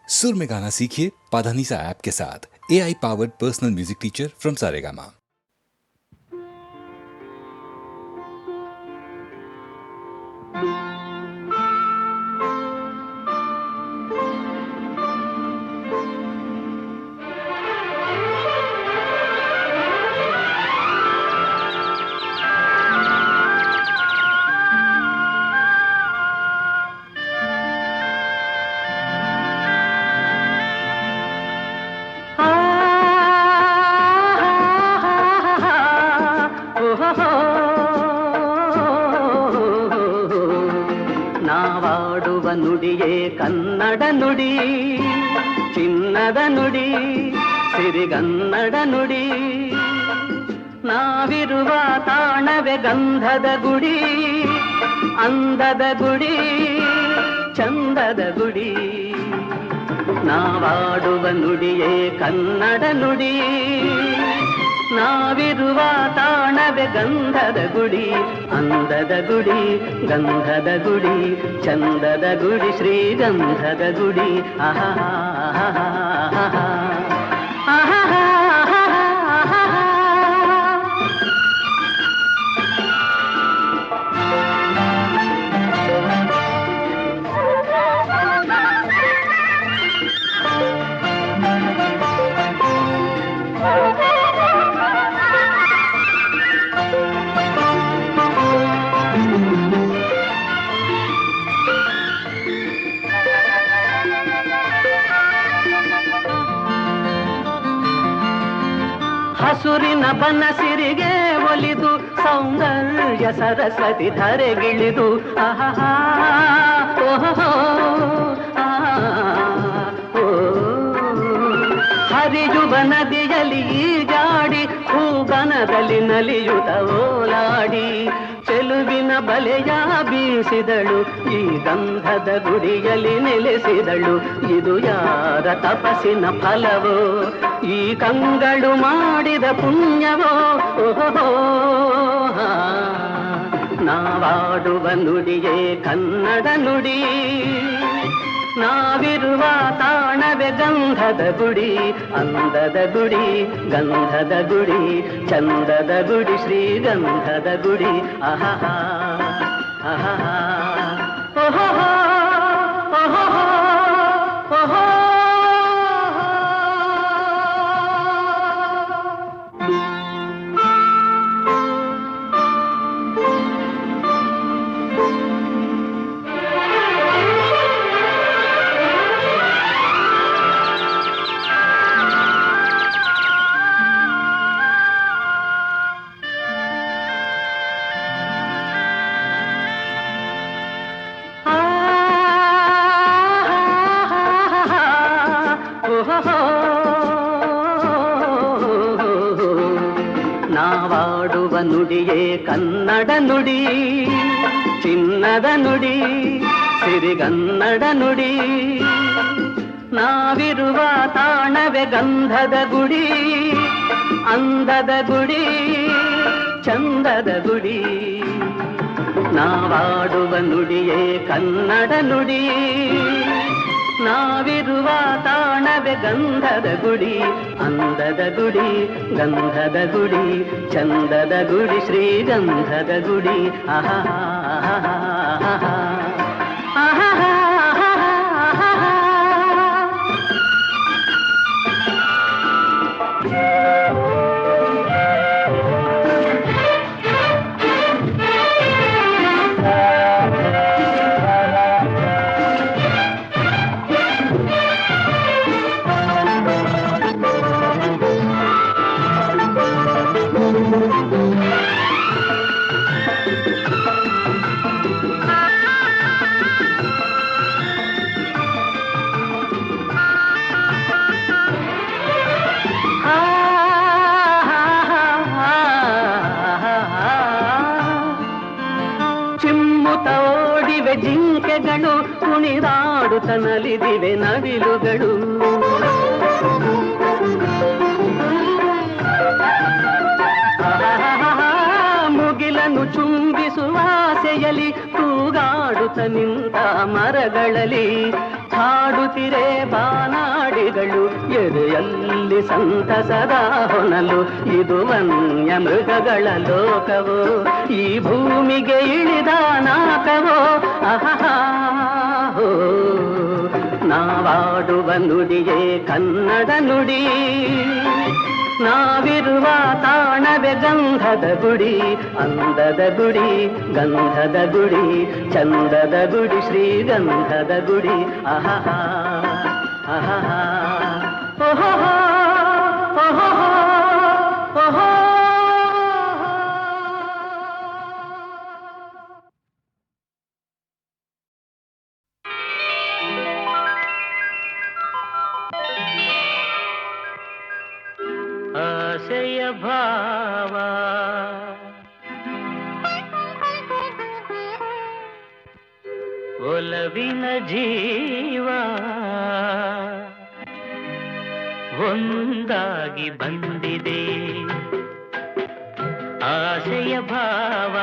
सुर में गाना सीखिए पाधानीसा ऐप के साथ। AI powered personal music teacher from Saregama. ನಾವಾಡುವ ನುಡಿಯೇ ಕನ್ನಡ ನುಡಿ, ಚಿನ್ನದ ನುಡಿ, ಸಿರಿಗನ್ನಡ ನುಡಿ. ನಾವಿರುವ ತಾಣವೇ ಗಂಧದ ಗುಡಿ, ಅಂದದ ಗುಡಿ, ಚಂದದ ಗುಡಿ. ನಾವಾಡುವ ನುಡಿಯೇ ಕನ್ನಡ ನುಡಿ, ನಾವಿರುವ ತಾಣವೇ ಗಂಧದ ಗುಡಿ, ಅಂದದ ಗುಡಿ, ಗಂಧದ ಗುಡಿ, ಚಂದದ ಗುಡಿ, ಶ್ರೀಗಂಧದ ಗುಡಿ. ಆಹಾ ಹಸುರಿನ ಬನಸಿರಿಗೆ ಒಲಿದು ಸೌಂದರ್ಯ ಸರಸ್ವತಿ ಧರೆಗಿಳಿದು ಆಹಾ ಹರಿಯುವ ನದಿಯಲ್ಲಿ ಜಾಡಿ ಹೂಗನದಲ್ಲಿ ನಲಿಯುತ್ತ ಓಲಾಡಿ ಚೆಲುವಿನ ಬಲೆಯ ಬೀಸಿದಳು, ಈ ಗಂಧದ ಗುಡಿಯಲ್ಲಿ ನೆಲೆಸಿದಳು. ಇದು ಯಾರ ತಪಸ್ಸಿನ ಫಲವೋ, ಈ ಕಂಗಳು ಮಾಡಿದ ಪುಣ್ಯವೋ. ಓಹೋ ನಾವಾಡುವ ನುಡಿಯೇ ಕನ್ನಡ ನುಡಿ, ನಾವಿರುವ ತಾಣವೇ ಗಂಧದ ಗುಡಿ, ಅಂದದ ಗುಡಿ, ಗಂಧದ ಗುಡಿ, ಚಂದದ ಗುಡಿ, ಶ್ರೀಗಂಧದ ಗುಡಿ. ಆಹಾ ಆಹಾ ಓಹೋ ಓಹೋ ಓಹೋ. ನಾವಾಡುವ ನುಡಿಯೇ ಕನ್ನಡ ನುಡಿ, ಚಿನ್ನದ ನುಡಿ, ಸಿರಿಗನ್ನಡ ನುಡಿ. ನಾವಿರುವ ತಾಣವೇ ಗಂಧದ ಗುಡಿ, ಅಂದದ ಗುಡಿ, ಚಂದದ ಗುಡಿ. ನಾವಾಡುವ ನುಡಿಯೇ ಕನ್ನಡ ನುಡಿ, ನಾವಿರುವ ತಾಣವೇ ಗಂಧದ ಗುಡಿ, ಅಂದದ ಗುಡಿ, ಗಂಧದ ಗುಡಿ, ಚಂದದ ಗುಡಿ, ಶ್ರೀಗಂಧದ ಗುಡಿ. ಆಹಾ ಓಡಿವೆ ಜಿಂಕೆಗಳು, ಕುಣಿದಾಡುತ್ತ ನಲಿದಿವೆ ನವಿಲುಗಳು. ಮುಗಿಲನ್ನು ಚುಂಬಿಸುವ ಆಸೆಯಲ್ಲಿ ತೂಗಾಡುತ್ತ ನಿಂತ ಮರಗಳಲ್ಲಿ ಹಾಡುತ್ತಿರೆ ಬಾಲ ಚೆಲ್ಲಿ ಸಂತಸದ ಹೊನಲು. ಇದು ವನ್ಯ ಮೃಗಗಳ ಲೋಕವೋ, ಈ ಭೂಮಿಗೆ ಇಳಿದ ನಾಕವೋ. ಅಹಹಾ ನಾವಾಡುವ ನುಡಿಯೇ ಕನ್ನಡ ನುಡಿ, ನಾವಿರುವ ತಾಣವೇ ಗಂಧದ ಗುಡಿ. ಅಂದದ ಗುಡಿ ಗಂಧದ ಗುಡಿ, ಚಂದದ ಗುಡಿ ಶ್ರೀಗಂಧದ ಗುಡಿ. ಅಹಹಾ ಅಹಹಾ ಓಹೋ ಓಹೋ ಓಹೋ. ಆಸೆಯ ಭಾವ ಒಲವಿನ ಜೀವ ಒಂದಾಗಿ ಬಂದಿದೆ. ಆಸೆಯ ಭಾವ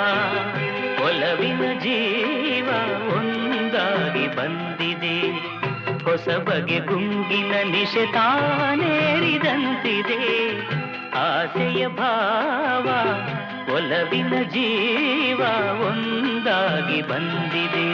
ಒಲವಿನ ಜೀವ ಒಂದಾಗಿ ಬಂದಿದೆ. ಹೊಸ ಬಗೆ ಗುಂಗಿನ ನಿಶೆ ತಾನೇರಿದಂತಿದೆ. ಆಸೆಯ ಭಾವ ಒಲವಿನ ಜೀವ ಒಂದಾಗಿ ಬಂದಿದೆ.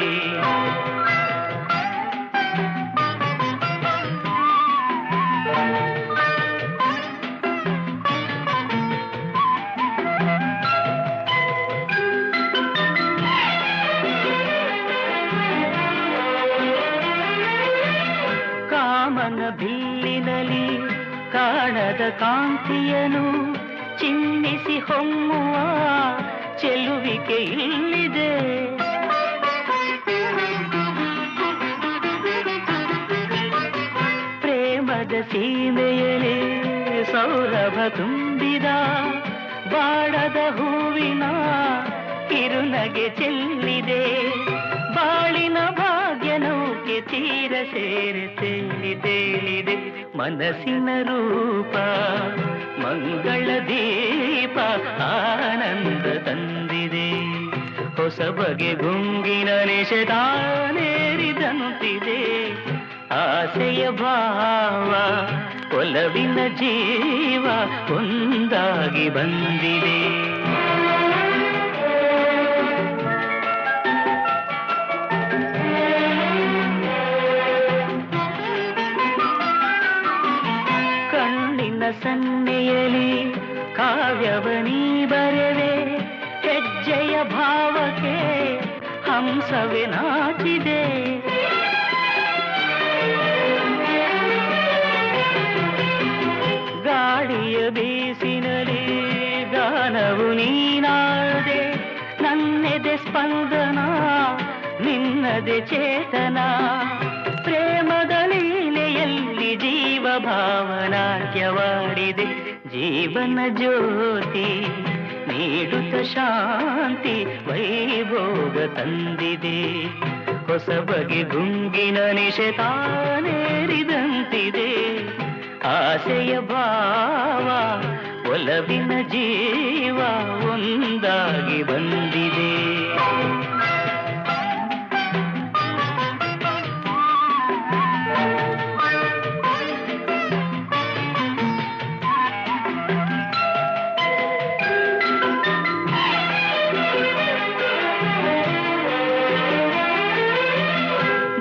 ಕಾಮನ ಬಿಲ್ಲಿನಲ್ಲಿ ಕಾಣದ ಕಾಂತಿಯನು ಚಿನ್ನಿಸಿ ಹೊಮ್ಮುವ ಚೆಲುವಿಕೆ ಇಲ್ಲಿದೆ. ಪ್ರೇಮದ ಸೀಮೆಯಲೇ ಸೌರಭ ತುಂಬಿದ ಬಾಡದ ಹೂವಿನ ಕಿರುನಗೆ ಚೆಲ್ಲಿದೆ. ಬಾಳಿನ ಭಾಗ್ಯ ನೌಕೆ ತೀರ ಸೇರಿ ತೇಲಿ ತೇಲಿದೆ. ಮನಸ್ಸಿನ ರೂಪ ಮಂಗಳ ದೀಪ ಆನಂದ ತಂದಿದೆ. ಹೊಸ ಬಗೆ ಗುಂಗಿನ ನಿಶೆ ತಾನೇರಿದಂತಿದೆ. ಆಸೆಯ ಭಾವ ಒಲವಿನ ಜೀವ ಒಂದಾಗಿ ಬಂದಿದೆ. ಕಣ್ಣಿನ ಸನ್ನೆಯಲಿ ಕಾವ್ಯವನೀ ಬರೆವೆ. ಹೆಜ್ಜೆಯ ಭಾವಕ್ಕೆ ಹಂಸವೇ ನಾಚಿದೆ. ಗಾಳಿಯ ಬೀಸಿನಲಿ ಗಾನವು ನೀನಾದೆ. ನನ್ನೆದೆ ಸ್ಪಂದನ ನಿನ್ನದೆ ಚೇತನ. ಪ್ರೇಮದ ಲೀಲೆಯಲ್ಲಿ ಜೀವ ಭಾವನಾಟ್ಯವಾಡಿದೆ. ಜೀವನ ಜ್ಯೋತಿ ನೀಡುತ್ತ ಶಾಂತಿ ವೈಭೋಗ ತಂದಿದೆ. ಹೊಸ ಬಗೆ ಗುಂಗಿನ ನಿಶೆ ತಾನೇರಿದಂತಿದೆ. ಆಸೆಯ ಭಾವ ಒಲವಿನ ಜೀವ ಒಂದಾಗಿ ಬಂದಿದೆ.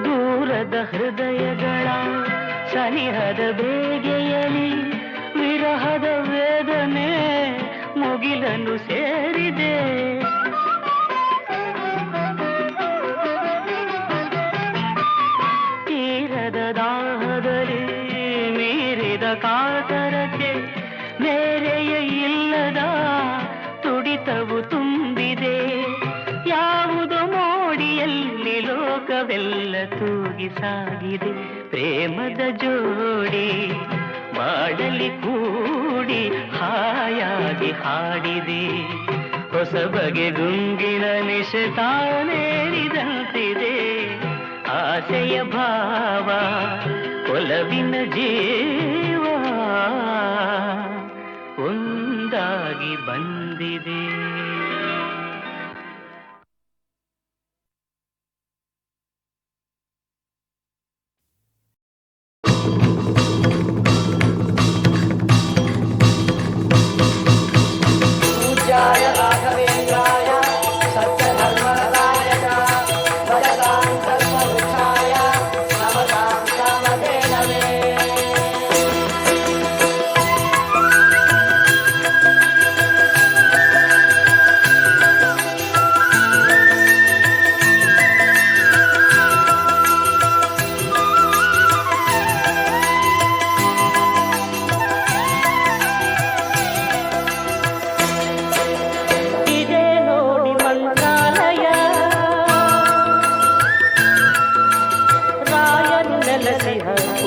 ದೂರದ ಹೃದಯಗಳ ಸನಿಹದ ಬೇಗೆಯಲಿ ವಿರಹದ ವೇದನೆ ಮುಗಿಲನ್ನು ಸೇರಿದೆ. ತೀರದ ದಾಹದಲ್ಲಿ ಮೀರಿದ ಕಾತರಕ್ಕೆ ಮೇರೆಯ ಇಲ್ಲದ ತುಡಿತವು ತುಂಬಿದೆ. ಯಾವುದೋ ಮೋಡಿಯಲ್ಲಿ ಲೋಕವೆಲ್ಲ ತೂಗಿ ಸಾಗಿದೆ. ಪ್ರೇಮದ ಜೋಡಿ ಮಾಡಲಿ ಕೂಡಿ ಹಾಯಾಗಿ ಹಾಡಿದೆ. ಹೊಸ ಬಗೆ ಗುಂಗಿನ ನಿಶೆ ತಾನೇರಿದಂತಿದೆ. ಆಸೆಯ ಭಾವ ಒಲವಿನ ಜೀವ ಒಂದಾಗಿ ಬಂದಿದೆ.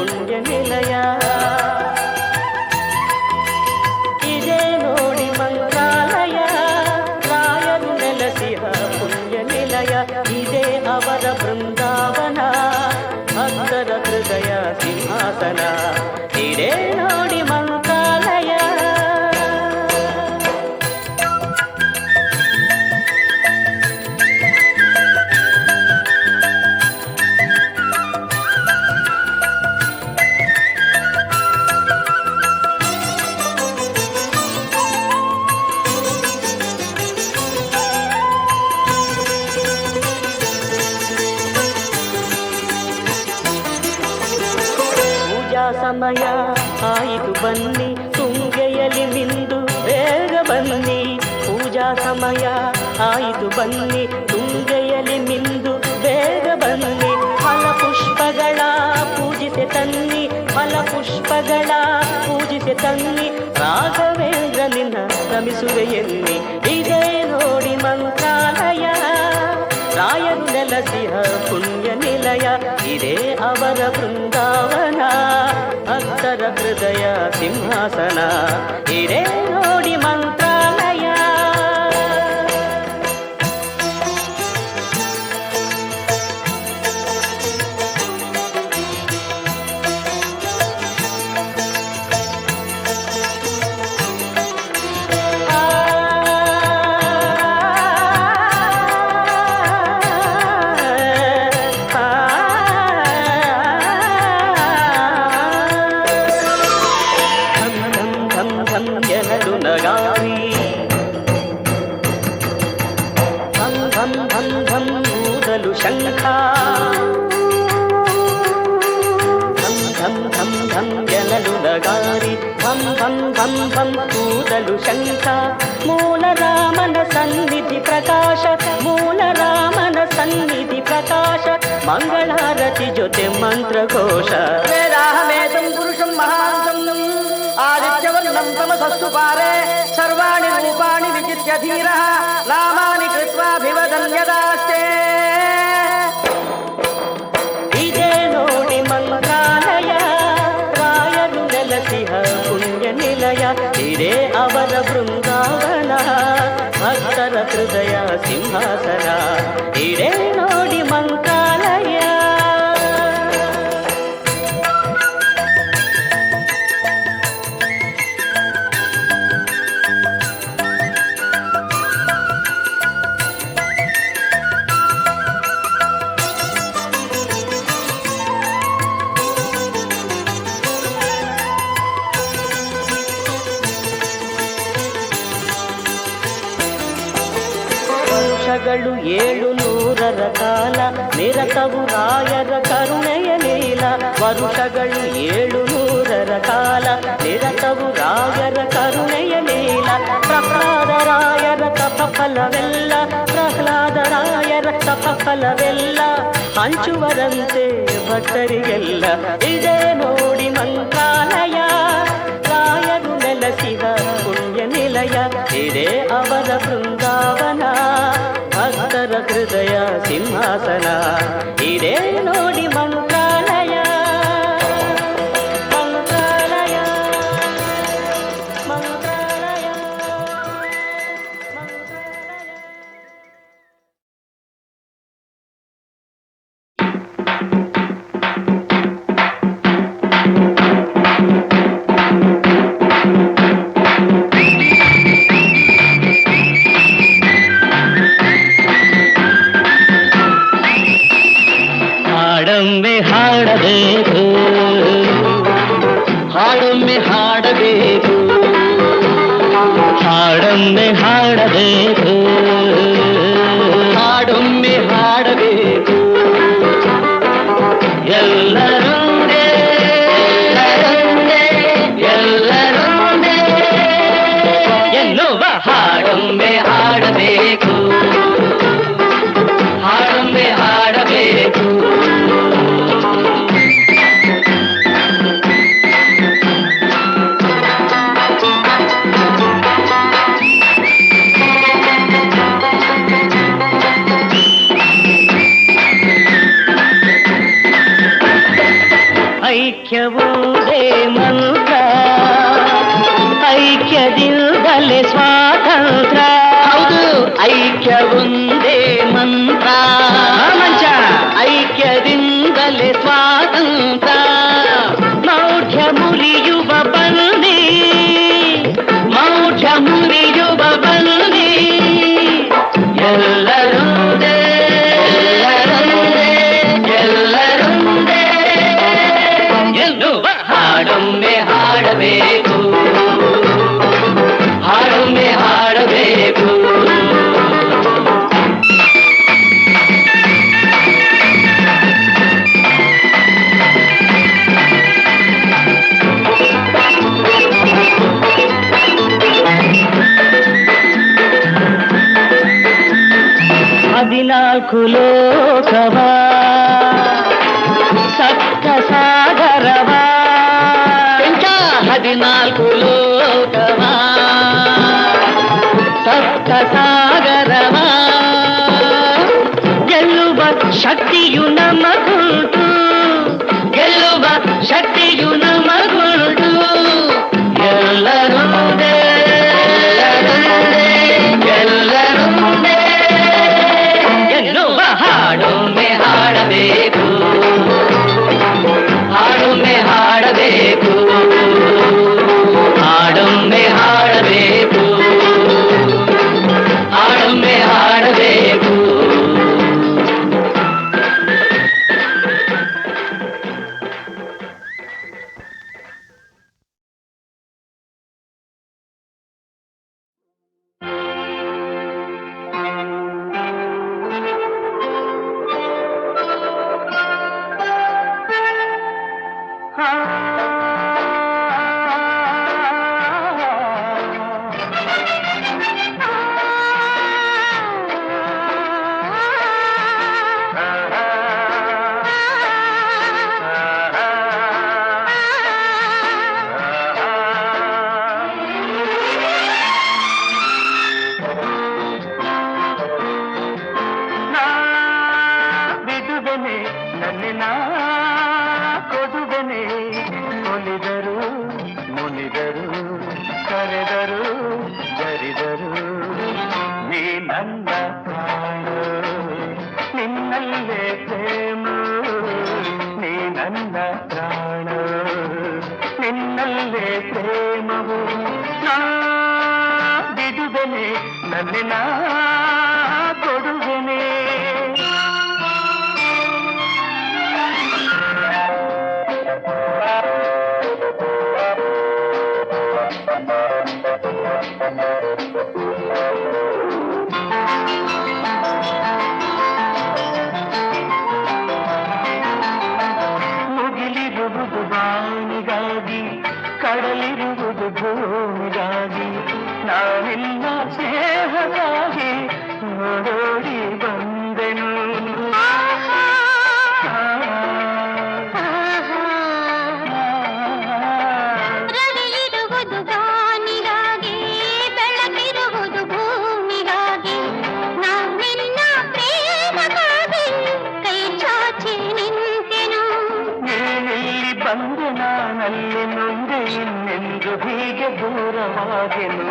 ಪುಣ್ಯ ನಿಲಯ. ಇದೇ ನೋಡಿ ಮಂತ್ರಾಲಯ, ರಾಯರು ನೆಲೆಸಿಹ ಪುಣ್ಯ ನಿಲಯ. ಇದೇ ಅವರ ಬೃಂದಾವನ, ಭಕ್ತರ ಹೃದಯ ಸಿಂಹಾಸನ. ಇದೇ ನೋಡಿ ಮಂತ್ರಾಲಯ. ಸಮಯ ಆಯಿತು ಬನ್ನಿ, ತುಂಗೆಯಲಿ ಮಿಂದು ಬೇಗ ಬನ್ನಿ. ಪೂಜಾ ಸಮಯ ಆಯಿತು ಬನ್ನಿ, ತುಂಗೆಯಲಿ ಮಿಂದು ಬೇಗ ಬನ್ನಿ. ಫಲಪುಷ್ಪಗಳ ಪೂಜಿಸಿ ತನ್ನಿ, ಫಲಪುಷ್ಪಗಳ ಪೂಜಿಸಿ ತನ್ನಿ. ರಾಘವೇಂದ್ರ ನಿನ್ನ ನಮಿಸುವೆ ಎನ್ನಿ. ಇದೇ ನೋಡಿ ಮಂತ್ರಾಲಯ, ರಾಯರು ನೆಲೆಸಿಹ ಪುಣ್ಯ ನಿಲಯ. ಇದೇ ಅವರ ಬೃಂದಾವನ, ಭಕ್ತರ ಹೃದಯ ಸಿಂಹಾಸನ. ಇದೇ ನೋಡಿ ಮಂತ್ರಾಲಯ. ಶಂಖ ಧಂ ಧಂ ಧಂ ಧಂ ಜನಲು ನಗಾರಿ, ಧಂ ಧಂ ಧಂ ಧಂ ಕೂದಲು ಶಂಖ. ಮೂಲ ರಾಮನ ಸನ್ನಿಧಿ ಪ್ರಕಾಶ, ಮೂಲ ರಾಮನ ಸನ್ನಿಧಿ ಪ್ರಕಾಶ. ಮಂಗಳಾರತಿ ಜೊತೆ ಮಂತ್ರಘೋಷ. ವೇದಾಹಮೇತಂ ಪುರುಷಂ ಮಹಾಂತಂ ಆದಿತ್ಯವರ್ಣಂ ತಮಸಸ್ಸು ಪಾರೆ ಸರ್ವಾಣಿ ರೂಪಾಣಿ ವಿಚಿತ್ಯ ಧೀರಃ ನಾಮಾನಿ ಕೃತ್ವಾಭಿವದನ್ಯದಾಸ್ತೆ. ಇದೇ ನೋಡಿ ಮಂತ್ರಾಲಯ, ರಾಯರು ನೆಲೆಸಿಹ ಪುಣ್ಯ ನಿಲಯ. ಇದೇ ಅವರ ಬೃಂದಾವನ, ಭಕ್ತರ ಹೃದಯ ಸಿಂಹಾಸನ. ಇದೇ ನೋಡಿ ಮಂತ್ರಾಲಯ. ವರ್ಷಗಳು 700 ಕಾಲ ನಿರತವು ರಾಯರ ಕರುಣೆಯ ಲೀಲ. ವರುಷಗಳು 700 ಕಾಲ ನಿರತವು ರಾಯರ ಕರುಣೆಯ ಲೀಲ. ಪ್ರಹ್ಲಾದ ರಾಯರ ತಪಫಲವೆಲ್ಲ, ಪ್ರಹ್ಲಾದ ರಾಯರ ತಪಫಲವೆಲ್ಲ ಹಂಚುವರಂತೆ ಭಕ್ತರಿಗೆಲ್ಲ. ಇದೇ ನೋಡಿ ಮಂತ್ರಾಲಯ, ರಾಯರು ನೆಲೆಸಿದ ಪುಣ್ಯ ನಿಲಯ. ಇದೇ ಅವರ ಬೃಂದಾವನ, ಭಕ್ತರ ಹೃದಯ ಸಿಂಹಾಸನ. ಇದೇ ನೋಡಿ ಮಂತ್ರಾಲಯ, ಮಂತ್ರಾಲಯ, ಮಂತ್ರಾಲಯ, ಮಂತ್ರಾಲಯ. ಹಾಡೊಮ್ಮೆ ಹಾಡಬೇಕು, ಹಾಡೊಮ್ಮೆ ಹಾಡಬೇಕು, ಹಾಡೊಮ್ಮೆ ಹಾಡಬೇಕು, ಹಾಡೊಮ್ಮೆ ಹಾಡಬೇಕು. ಎಲ್ಲರೊಂದೇ ಎಲ್ಲರೊಂದೇ ಎಲ್ಲರೊಂದೇ ಎನ್ನುವ ಹಾಡೊಮ್ಮೆ ಹಾಡಬೇಕು, ಹಾಡೊಮ್ಮೆ ಹಾಡಬೇಕು. ಐಕ್ಯವೂದೇ ಮಂತ್ರ, ಐಕ್ಯದಿಂದಲೇ ಸ್ವಾತಂತ್ರ್ಯ. ಹೌದು, ಐಕ್ಯವೊಂದೇ ಮಂತ್ರ, ಮಂಚ ಐಕ್ಯದಿಂದಲೇ ಸ್ವಾತಂತ್ರ್ಯ. ಮೌಢ್ಯ ಮುರಿಯುವ ಬನ್ನಿ, ಮೌಢ್ಯ ಮುರಿಯುವ ಬನ್ನಿ, ಎಲ್ಲರೊಂದೇ ಎಲ್ಲರೊಂದೇ ಎಲ್ಲರೊಂದೇ ಎನ್ನುವ ಹಾಡೊಮ್ಮೆ ಹಾಡಬೇಕು, ಹಾಡೊಮ್ಮೆ ಹಾಡಬೇಕು. ಹದಿನಾಲ್ಕು ಲೋಕವ ಸಪ್ತ ಸಾಗರವ, 14 ಲೋಕವ ಸಪ್ತ ಸಾಗರವ ಗೆಲ್ಲುವ ಶಕ್ತಿಯು ನಮಗುಂಟು, ಗೆಲ್ಲುವ ಶಕ್ತಿಯು ನಮಗುಂಟು. ಎಲ್ಲರೊಂದೇ ಎಲ್ಲರೊಂದೇ ಎಲ್ಲರೊಂದೇ ಎನ್ನುವ ಹಾಡೊಮ್ಮೆ ಹಾಡಬೇಕು, ಹಾಡೊಮ್ಮೆ ಹಾಡಬೇಕು, ಹಾಡೊಮ್ಮೆ ಹಾಡಬೇಕು, ಹಾಡೊಮ್ಮೆ ಹಾಡಬೇಕು. ಮುಗಿಲಿರುವುದು ಬಾನಿಗಾಗಿ, ಕಡಲಿರುವುದು ಭೂಮಿಗಾಗಿ, ನಾನಿಲ್ಲ ಸ್ನೇಹಕ್ಕಾಗಿ ಓಡೋಡಿ ಬಂದೆನು. ರವಿಯಿರುವುದು ಬಾನಿಗಾಗಿ, ಬೆಳಕಿರುವುದು ಭೂಮಿಗಾಗಿ, ನಾನಿನ್ನ ಪ್ರೇಮಕ್ಕಾಗಿ ಕೈ ಚಾಚಿ ನಿಂತೆನು. ನೀನಿಲ್ಲಿ ಬಂದು ನಾನಲ್ಲಿ ನೊಂದೆ, ಇನ್ನೆಂದು ಹೀಗೆ ದೂರವಾಗೆನು.